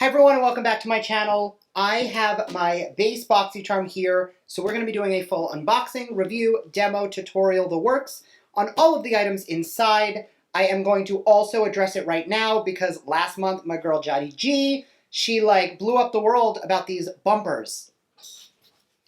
Everyone, and welcome back to my channel. I have my Base Boxycharm here, so we're going to be doing a full unboxing, review, demo, tutorial, the works on all of the items inside. I am going to also address it right now because last month my girl Jody G, she blew up the world about these bumpers.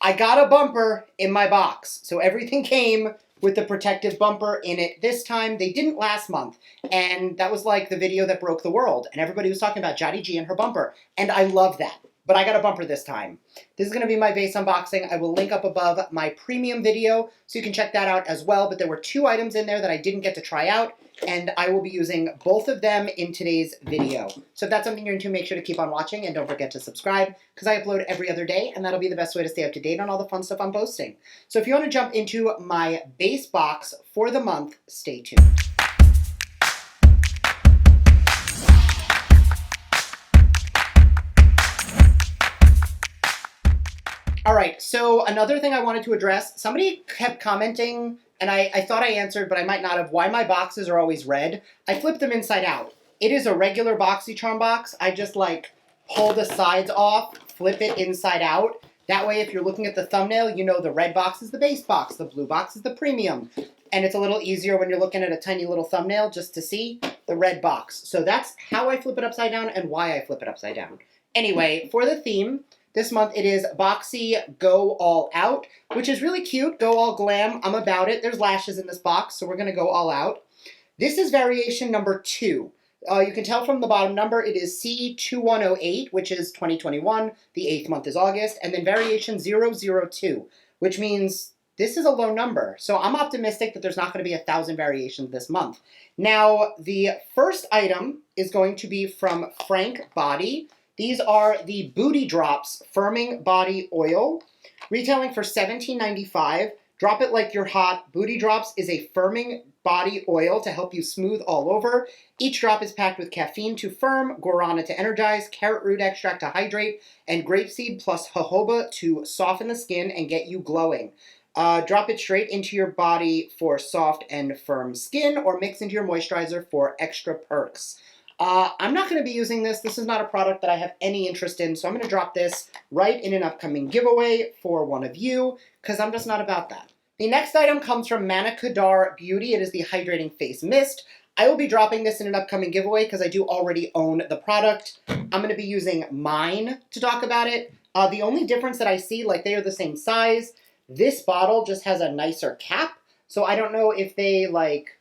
I got a bumper in my box, so everything came with the protective bumper in it this time. They didn't last month, and that was like the video that broke the world, and everybody was talking about Jody G and her bumper, and I love that. But I got a bumper this time. This is going to be my base unboxing. I will link up above my premium video, so you can check that out as well. But there were two items in there that I didn't get to try out, and I will be using both of them in today's video. So if that's something you're into, make sure to keep on watching, and don't forget to subscribe, because I upload every other day, and that'll be the best way to stay up to date on all the fun stuff I'm posting. So if you want to jump into my base box for the month, stay tuned. All right, so another thing I wanted to address, somebody kept commenting, and I thought I answered, but I might not have, why my boxes are always red. I flipped them inside out. It is a regular Boxycharm box. I just pull the sides off, flip it inside out. That way, if you're looking at the thumbnail, you know the red box is the base box, the blue box is the premium. And it's a little easier when you're looking at a tiny little thumbnail just to see the red box. So that's how I flip it upside down and why I flip it upside down. Anyway, for the theme, this month it is Boxy Go All Out, which is really cute. Go All Glam. I'm about it. There's lashes in this box, so we're going to go all out. This is variation number 2. You can tell from the bottom number it is C2108, which is 2021. The 8th month is August. And then variation 002, which means this is a low number. So I'm optimistic that there's not going to be 1,000 variations this month. Now, the first item is going to be from Frank Body. These are the Booty Drops Firming Body Oil, retailing for $17.95. Drop it like you're hot. Booty Drops is a firming body oil to help you smooth all over. Each drop is packed with caffeine to firm, guarana to energize, carrot root extract to hydrate, and grapeseed plus jojoba to soften the skin and get you glowing. Drop it straight into your body for soft and firm skin, or mix into your moisturizer for extra perks. I'm not going to be using this. This is not a product that I have any interest in, so I'm going to drop this right in an upcoming giveaway for one of you, because I'm just not about that. The next item comes from Manicadar Beauty. It is the Hydrating Face Mist. I will be dropping this in an upcoming giveaway because I do already own the product. I'm going to be using mine to talk about it. The only difference that I see, they are the same size. This bottle just has a nicer cap. So I don't know if they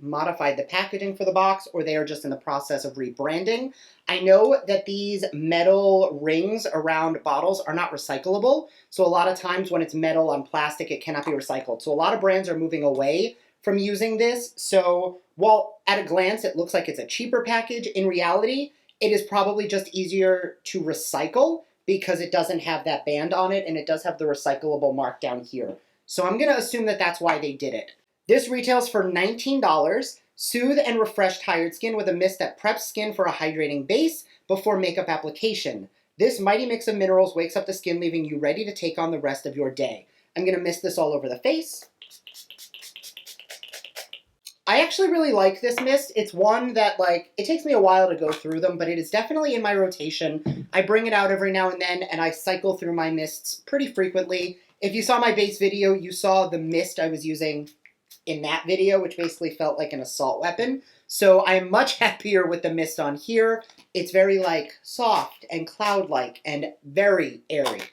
modified the packaging for the box or they are just in the process of rebranding. I know that these metal rings around bottles are not recyclable. So a lot of times when it's metal on plastic, it cannot be recycled. So a lot of brands are moving away from using this. So while at a glance it looks like it's a cheaper package, in reality, it is probably just easier to recycle because it doesn't have that band on it and it does have the recyclable mark down here. So I'm going to assume that that's why they did it. This retails for $19. Soothe and refresh tired skin with a mist that preps skin for a hydrating base before makeup application. This mighty mix of minerals wakes up the skin, leaving you ready to take on the rest of your day. I'm going to mist this all over the face. I actually really like this mist. It's one that, it takes me a while to go through them, but it is definitely in my rotation. I bring it out every now and then, and I cycle through my mists pretty frequently. If you saw my base video, you saw the mist I was using in that video, which basically felt like an assault weapon. So I'm much happier with the mist on here. It's very soft and cloud-like and very airy.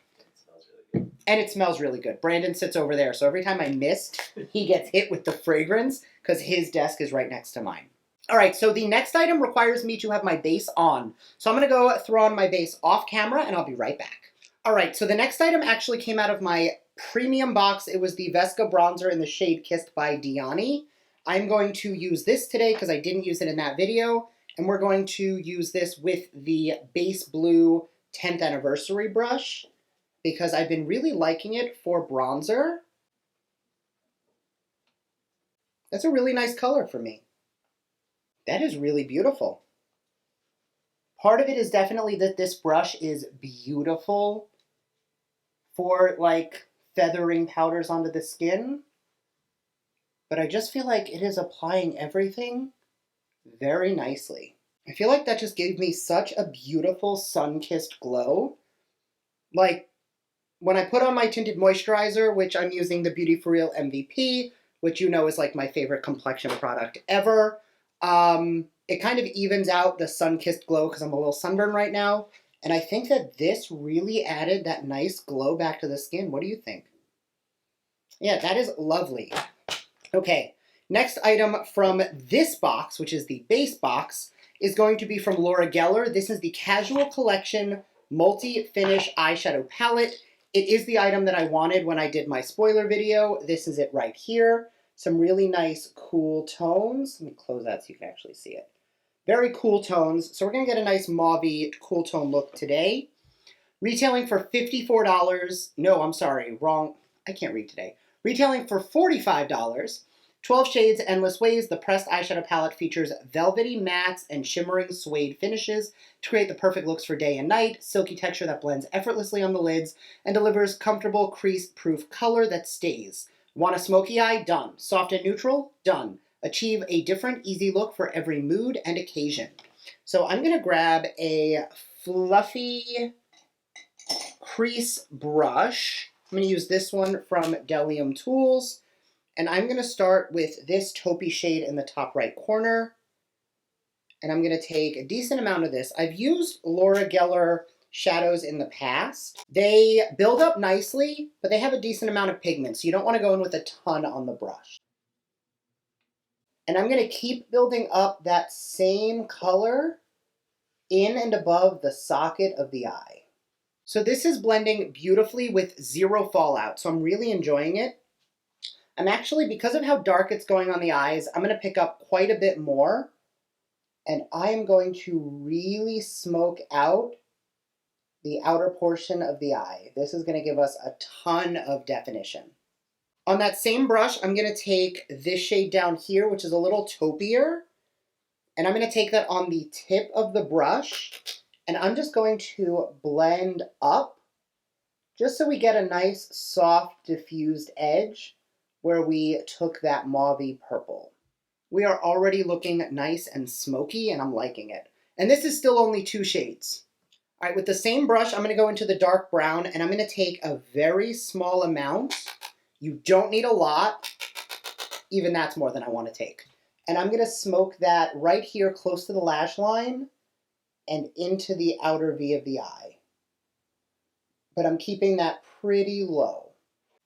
And it smells really good. Brandon sits over there, so every time I mist, he gets hit with the fragrance because his desk is right next to mine. All right, so the next item requires me to have my base on. So I'm going to go throw on my base off camera, and I'll be right back. All right, so the next item actually came out of my premium box. It was the Vesca bronzer in the shade Kissed by Diani. I'm going to use this today because I didn't use it in that video, and we're going to use this with the Base Blue 10th anniversary brush because I've been really liking it for bronzer. That's a really nice color for me. That is really beautiful. Part of it is definitely that this brush is beautiful for feathering powders onto the skin, but I just feel like it is applying everything very nicely. I feel like that just gave me such a beautiful sun-kissed glow. Like, when I put on my tinted moisturizer, which I'm using the Beauty For Real MVP, which you know is like my favorite complexion product ever, it kind of evens out the sun-kissed glow because I'm a little sunburned right now. And I think that this really added that nice glow back to the skin. What do you think? Yeah, that is lovely. Okay, next item from this box, which is the base box, is going to be from Laura Geller. This is the Casual Collection Multi-Finish Eyeshadow Palette. It is the item that I wanted when I did my spoiler video. This is it right here. Some really nice cool tones. Let me close that so you can actually see it. Very cool tones. So we're going to get a nice mauve-y cool tone look today. Retailing for $54. No, I'm sorry, wrong. I can't read today. Retailing for $45. 12 Shades Endless Ways, the pressed eyeshadow palette features velvety mattes and shimmering suede finishes to create the perfect looks for day and night, silky texture that blends effortlessly on the lids, and delivers comfortable crease-proof color that stays. Want a smoky eye? Done. Soft and neutral? Done. Achieve a different, easy look for every mood and occasion. So I'm going to grab a fluffy crease brush. I'm going to use this one from Delium Tools. And I'm going to start with this taupey shade in the top right corner. And I'm going to take a decent amount of this. I've used Laura Geller shadows in the past. They build up nicely, but they have a decent amount of pigment, so you don't want to go in with a ton on the brush. And I'm going to keep building up that same color in and above the socket of the eye. So this is blending beautifully with zero fallout, so I'm really enjoying it. I'm actually, because of how dark it's going on the eyes, I'm going to pick up quite a bit more. And I am going to really smoke out the outer portion of the eye. This is going to give us a ton of definition. On that same brush, I'm going to take this shade down here, which is a little taupier. And I'm going to take that on the tip of the brush. And I'm just going to blend up, just so we get a nice, soft, diffused edge where we took that mauve-y purple. We are already looking nice and smoky, and I'm liking it. And this is still only 2 shades. All right, with the same brush, I'm going to go into the dark brown, and I'm going to take a very small amount. You don't need a lot. Even that's more than I want to take. And I'm going to smoke that right here close to the lash line and into the outer V of the eye. But I'm keeping that pretty low.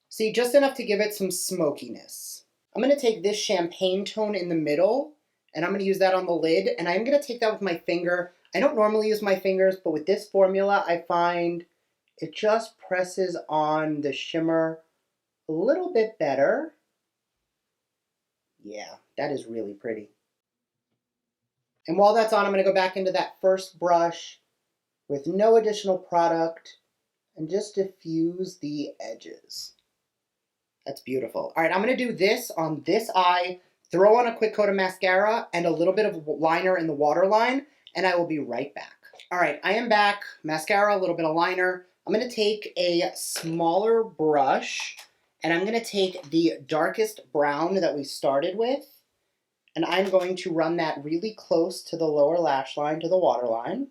See, just enough to give it some smokiness. I'm going to take this champagne tone in the middle, and I'm going to use that on the lid, and I'm going to take that with my finger. I don't normally use my fingers, but with this formula, I find it just presses on the shimmer a little bit better. Yeah, that is really pretty. And while that's on, I'm going to go back into that first brush with no additional product and just diffuse the edges. That's beautiful. All right, I'm going to do this on this eye, throw on a quick coat of mascara and a little bit of liner in the waterline, and I will be right back. All right, I am back. Mascara, a little bit of liner. I'm going to take a smaller brush, and I'm going to take the darkest brown that we started with, and I'm going to run that really close to the lower lash line, to the waterline.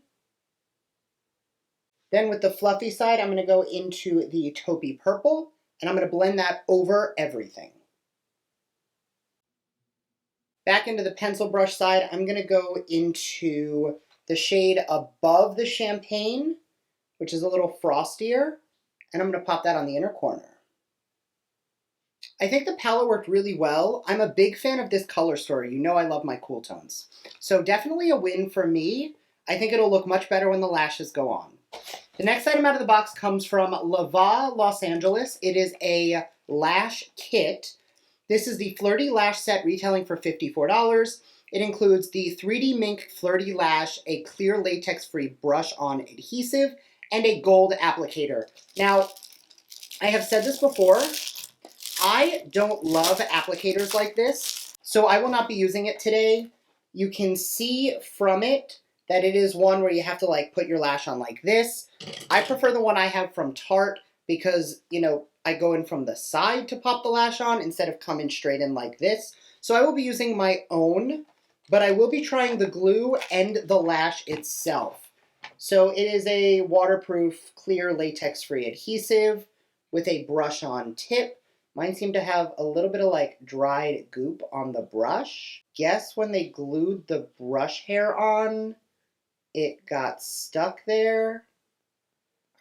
Then with the fluffy side, I'm going to go into the taupey purple, and I'm going to blend that over everything. Back into the pencil brush side, I'm going to go into the shade above the champagne, which is a little frostier, and I'm going to pop that on the inner corner. I think the palette worked really well. I'm a big fan of this color story. You know I love my cool tones. So definitely a win for me. I think it'll look much better when the lashes go on. The next item out of the box comes from Lava Los Angeles. It is a lash kit. This is the Flirty Lash Set retailing for $54. It includes the 3D Mink Flirty Lash, a clear latex-free brush-on adhesive, and a gold applicator. Now, I have said this before, I don't love applicators like this, so I will not be using it today. You can see from it that it is one where you have to like put your lash on like this. I prefer the one I have from Tarte because, you know, I go in from the side to pop the lash on instead of coming straight in like this. So I will be using my own but I will be trying the glue and the lash itself. So it is a waterproof, clear, latex-free adhesive with a brush-on tip. Mine seemed to have a little bit of like dried goop on the brush. Guess when they glued the brush hair on, it got stuck there.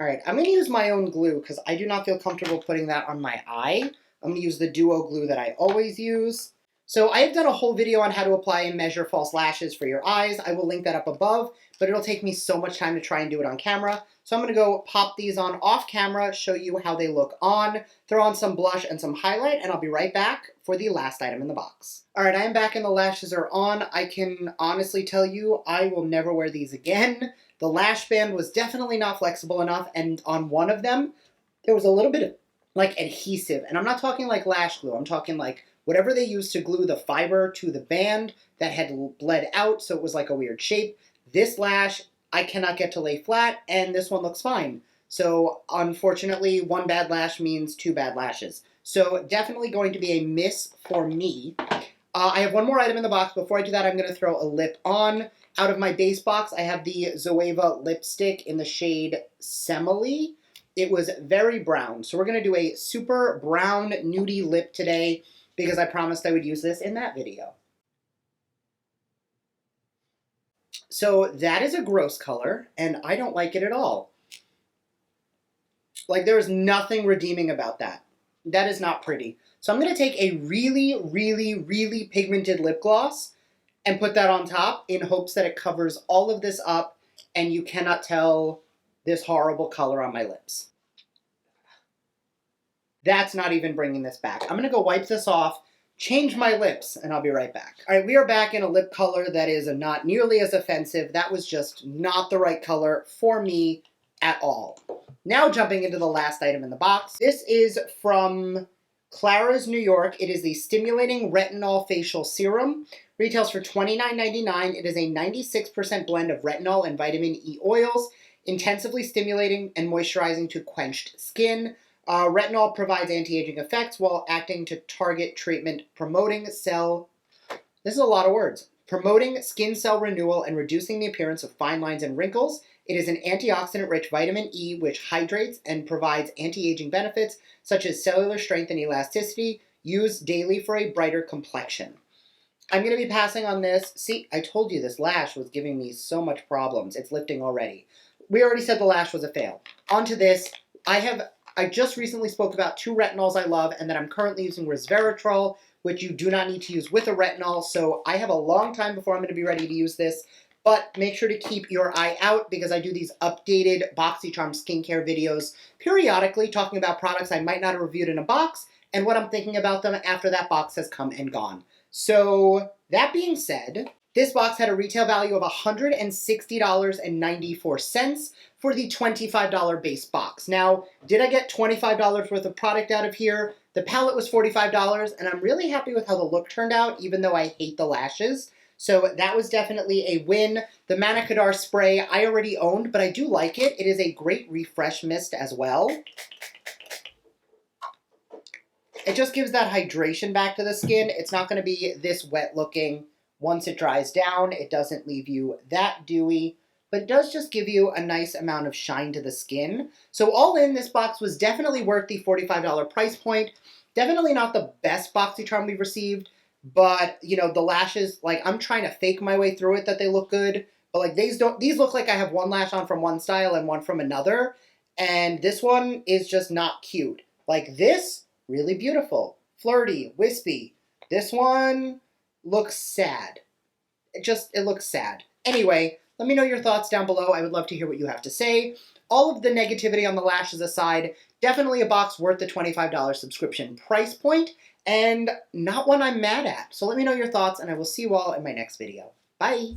All right, I'm going to use my own glue because I do not feel comfortable putting that on my eye. I'm going to use the Duo glue that I always use. So I have done a whole video on how to apply and measure false lashes for your eyes. I will link that up above, but it'll take me so much time to try and do it on camera. So I'm going to go pop these on off camera, show you how they look on, throw on some blush and some highlight, and I'll be right back for the last item in the box. All right, I am back and the lashes are on. I can honestly tell you I will never wear these again. The lash band was definitely not flexible enough, and on one of them, there was a little bit of like adhesive, and I'm not talking like lash glue, I'm talking like whatever they used to glue the fiber to the band that had bled out, so it was like a weird shape. This lash, I cannot get to lay flat, and this one looks fine. So unfortunately, one bad lash means two bad lashes. So definitely going to be a miss for me. I have one more item in the box. Before I do that, I'm going to throw a lip on. Out of my base box, I have the Zoeva lipstick in the shade Semele. It was very brown. So we're going to do a super brown nudie lip today because I promised I would use this in that video. So that is a gross color, and I don't like it at all. Like, there is nothing redeeming about that. That is not pretty. So I'm going to take a really, really, really pigmented lip gloss and put that on top in hopes that it covers all of this up and you cannot tell this horrible color on my lips. That's not even bringing this back. I'm going to go wipe this off, change my lips, and I'll be right back. All right, we are back in a lip color that is not nearly as offensive. That was just not the right color for me at all. Now jumping into the last item in the box. This is from Clara's New York. It is the Stimulating Retinol Facial Serum. Retails for $29.99. It is a 96% blend of retinol and vitamin E oils, intensively stimulating and moisturizing to quenched skin. Retinol provides anti-aging effects while acting to target treatment, promoting cell... This is a lot of words. Promoting skin cell renewal and reducing the appearance of fine lines and wrinkles. It is an antioxidant-rich vitamin E which hydrates and provides anti-aging benefits such as cellular strength and elasticity. Use daily for a brighter complexion. I'm going to be passing on this. See, I told you this lash was giving me so much problems. It's lifting already. We already said the lash was a fail. On to this. I just recently spoke about two retinols I love and that I'm currently using resveratrol, which you do not need to use with a retinol. So I have a long time before I'm going to be ready to use this. But make sure to keep your eye out because I do these updated Boxycharm skincare videos periodically talking about products I might not have reviewed in a box and what I'm thinking about them after that box has come and gone. So that being said, this box had a retail value of $160.94 for the $25 base box. Now, did I get $25 worth of product out of here? The palette was $45, and I'm really happy with how the look turned out, even though I hate the lashes. So that was definitely a win. The Manicadar spray I already owned, but I do like it. It is a great refresh mist as well. It just gives that hydration back to the skin. It's not going to be this wet looking once it dries down. It doesn't leave you that dewy, but it does just give you a nice amount of shine to the skin. So all in, this box was definitely worth the $45 price point. Definitely not the best Boxycharm we've received, but you know, the lashes, like I'm trying to fake my way through it that they look good, but like these look like I have one lash on from one style and one from another, and this one is just not cute. Like this, really beautiful, flirty, wispy. This one looks sad. It looks sad. Anyway, let me know your thoughts down below. I would love to hear what you have to say. All of the negativity on the lashes aside, definitely a box worth the $25 subscription price point, and not one I'm mad at. So let me know your thoughts, and I will see you all in my next video. Bye!